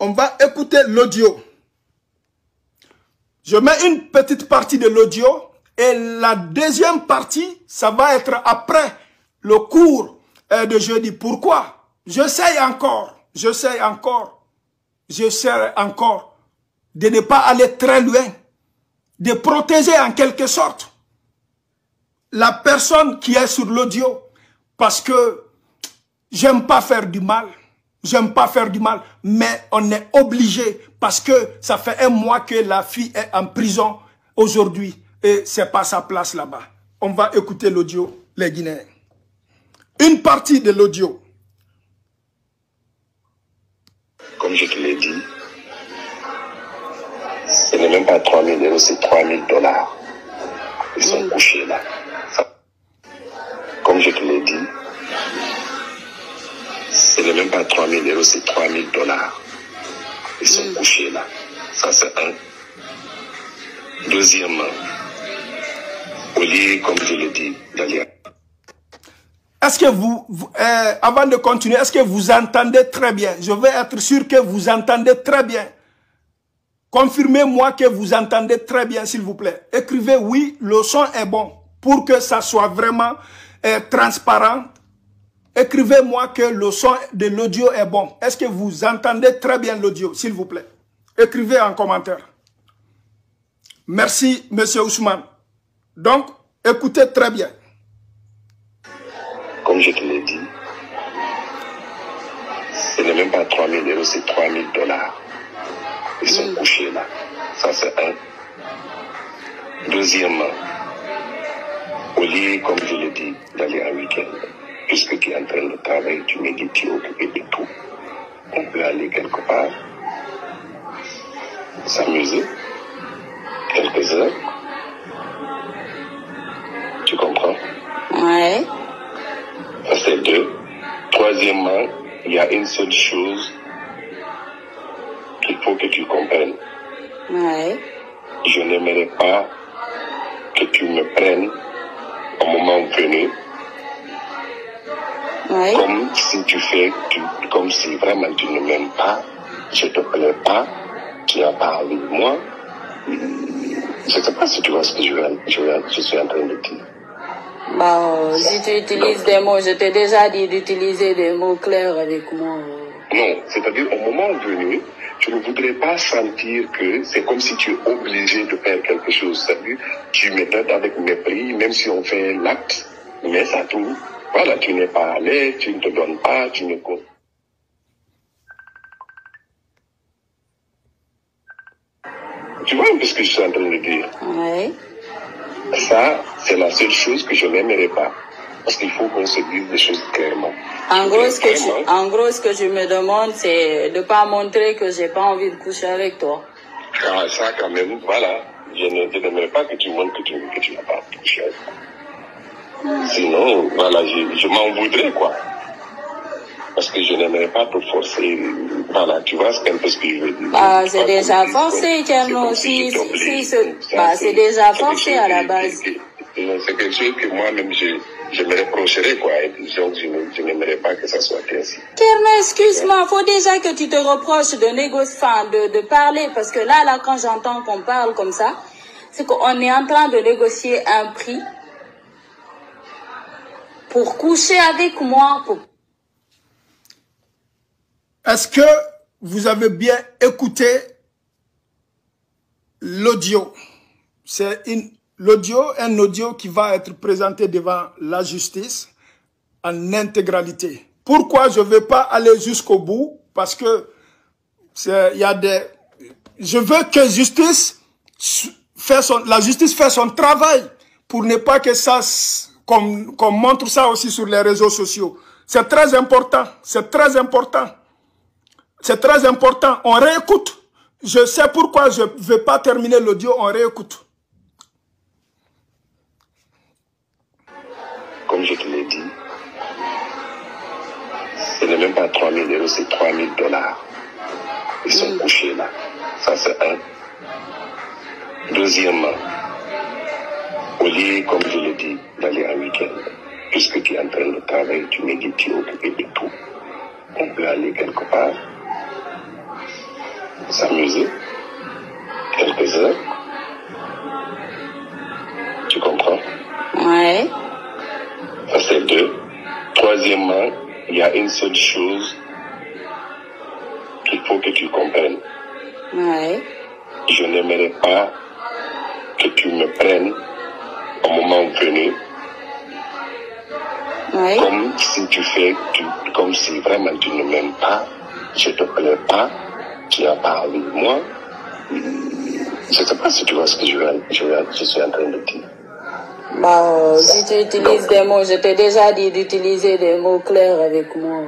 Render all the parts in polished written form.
on va écouter l'audio. Je mets une petite partie de l'audio et la deuxième partie, ça va être après le cours de jeudi. Pourquoi? J'essaie encore de ne pas aller très loin, de protéger en quelque sorte la personne qui est sur l'audio, parce que j'aime pas faire du mal, mais on est obligé, parce que ça fait un mois que la fille est en prison aujourd'hui, et c'est pas sa place là-bas. On va écouter l'audio, les Guinéens. Une partie de l'audio. Comme je te l'ai dit, ce n'est même pas 3 000 euros, c'est 3 000 dollars. Ils sont couchés là. Comme je te l'ai dit, ce n'est même pas 3 000 euros, c'est 3 000 dollars. Ils sont couchés là. Ça, c'est un. Deuxièmement, au lieu, comme je l'ai dit, d'aller. Est-ce que avant de continuer, est-ce que vous entendez très bien? Je veux être sûr que vous entendez très bien. Confirmez-moi que vous entendez très bien, s'il vous plaît. Écrivez oui, le son est bon. Pour que ça soit vraiment transparent, écrivez-moi que le son de l'audio est bon. Est-ce que vous entendez très bien l'audio, s'il vous plaît? Écrivez en commentaire. Merci, monsieur Ousmane. Donc, écoutez très bien. Comme je te l'ai dit, ce n'est même pas 3 000 euros, c'est 3 000 dollars. Ils sont couchés là. Ça, c'est un. Deuxièmement, au lieu, comme je l'ai dit, d'aller en week-end, puisque tu es en train de travailler, tu médites, tu es occupé de tout, on peut aller quelque part, s'amuser, quelques heures. Tu comprends? Ouais. Ça, c'est deux. Troisièmement, il y a une seule chose qu'il faut que tu comprennes. Ouais. Je n'aimerais pas que tu me prennes au moment venu, ouais, comme si comme si vraiment tu ne m'aimes pas, je te plais pas, tu n'as pas envie de moi. Je ne sais pas si tu vois ce que je suis en train de dire. Bah, si tu utilises des mots, je t'ai déjà dit d'utiliser des mots clairs avec moi. Non, c'est-à-dire au moment venu, tu ne voudrais pas sentir que c'est comme si tu es obligé de faire quelque chose. C'est-à-dire, tu me traites avec mépris, même si on fait l'acte, mais ça tout. Voilà, tu n'es pas allé, tu ne te donnes pas, tu ne comptes. Tu vois un peu ce que je suis en train de dire? Oui. Ça, c'est la seule chose que je n'aimerais pas. Parce qu'il faut qu'on se dise des choses clairement. En gros, ce que je me demande, c'est de ne pas montrer que j'ai pas envie de coucher avec toi. Ah, ça, quand même, voilà. Je n'aimerais pas que tu montres que tu n'as pas couché avec moi. Sinon, voilà, je m'en voudrais, quoi. Parce que je n'aimerais pas te forcer. Voilà, tu vois, c'est un peu ce que je veux dire. Bah, c'est déjà forcé, Tcherno. C'est déjà forcé à la base. C'est quelque chose que moi-même, je me reprocherais, quoi. Et donc, je n'aimerais pas que ça soit ainsi. Tcherno, excuse-moi, faut déjà que tu te reproches de négocier, de parler. Parce que là, quand j'entends qu'on parle comme ça, c'est qu'on est en train de négocier un prix pour coucher avec moi, Est-ce que vous avez bien écouté l'audio? C'est un audio qui va être présenté devant la justice en intégralité. Pourquoi je ne vais pas aller jusqu'au bout? Parce que je veux que la justice fait son travail pour ne pas que ça, qu'on montre ça aussi sur les réseaux sociaux. C'est très important, c'est très important. C'est très important. On réécoute. Je sais pourquoi je ne vais pas terminer l'audio. On réécoute. Comme je te l'ai dit, ce n'est même pas 3 000 euros, c'est 3 000 dollars. Ils sont couchés là. Ça, c'est un. Deuxièmement, au lieu, comme je l'ai dit, d'aller en week-end, puisque tu es en train de travailler, tu médites, tu es occupé de tout, on peut aller quelque part, s'amuser quelques heures. Tu comprends? Ouais. Ça, c'est 2. Troisièmement, il y a une seule chose qu'il faut que tu comprennes. Ouais. Je n'aimerais pas que tu me prennes au moment venu Ouais. comme si comme si vraiment tu ne m'aimes pas, je te plais pas, tu n'as pas envie de moi. Je ne sais pas si tu vois ce que je suis en train de dire. Bah, si tu utilises des mots, je t'ai déjà dit d'utiliser des mots clairs avec moi.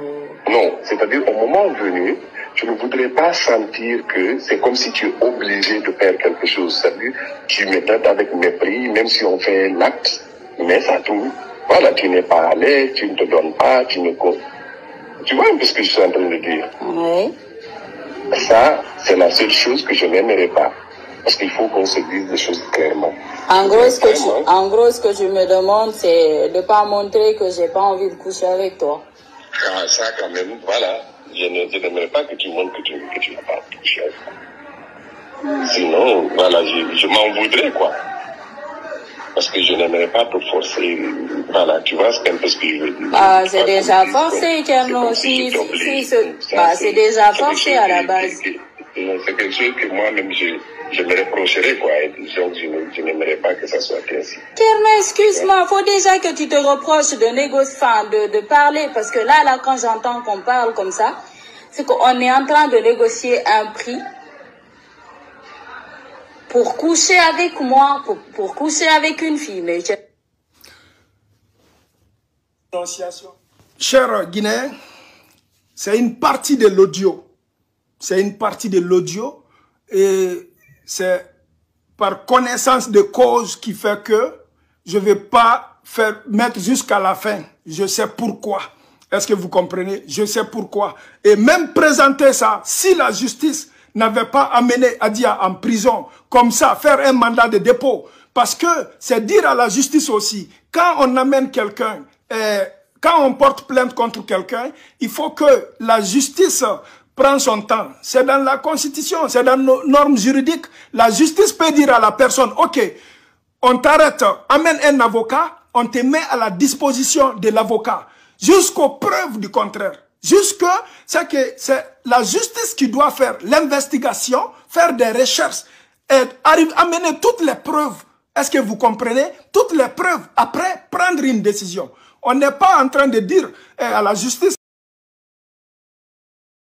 Non, c'est-à-dire au moment venu, je ne voudrais pas sentir que c'est comme si tu es obligé de faire quelque chose. C'est-à-dire, tu me traites avec mépris, même si on fait l'acte, mais ça tout. Voilà, tu n'es pas à l'aise, tu ne te donnes pas, tu ne... Tu vois un peu ce que je suis en train de dire? Oui. Ça, c'est la seule chose que je n'aimerais pas. Parce qu'il faut qu'on se dise des choses clairement. En gros, ce que tu me demandes, c'est de ne pas montrer que j'ai pas envie de coucher avec toi. Ah, ça quand même, voilà. Je n'aimerais pas que tu montres que tu n'as pas couché avec moi. Sinon, voilà, je m'en voudrais, quoi. Parce que je n'aimerais pas te forcer. Voilà, tu vois, c'est un peu ce que je veux dire. Ah, c'est déjà forcé, Tcherno. C'est déjà forcé à la base. C'est quelque chose que moi-même, je me reprocherais, quoi. Et donc, je n'aimerais pas que ça soit ainsi. Tcherno, excuse-moi, faut déjà que tu te reproches de négocier, de parler, parce que là, quand j'entends qu'on parle comme ça, c'est qu'on est en train de négocier un prix pour coucher avec moi, pour coucher avec une fille. Mais Chers Guinéens, c'est une partie de l'audio. C'est une partie de l'audio et c'est par connaissance de cause qui fait que je ne vais pas mettre jusqu'à la fin. Je sais pourquoi. Est-ce que vous comprenez? Je sais pourquoi. Et même présenter ça, si la justice n'avait pas amené Adia en prison, comme ça, faire un mandat de dépôt. Parce que c'est dire à la justice aussi, quand on amène quelqu'un, quand on porte plainte contre quelqu'un, il faut que la justice prenne son temps. C'est dans la Constitution, c'est dans nos normes juridiques. La justice peut dire à la personne, ok, on t'arrête, amène un avocat, on te met à la disposition de l'avocat, jusqu'aux preuves du contraire. C'est la justice qui doit faire l'investigation, faire des recherches et amener toutes les preuves. Est-ce que vous comprenez? Toutes les preuves, après prendre une décision. On n'est pas en train de dire à la justice,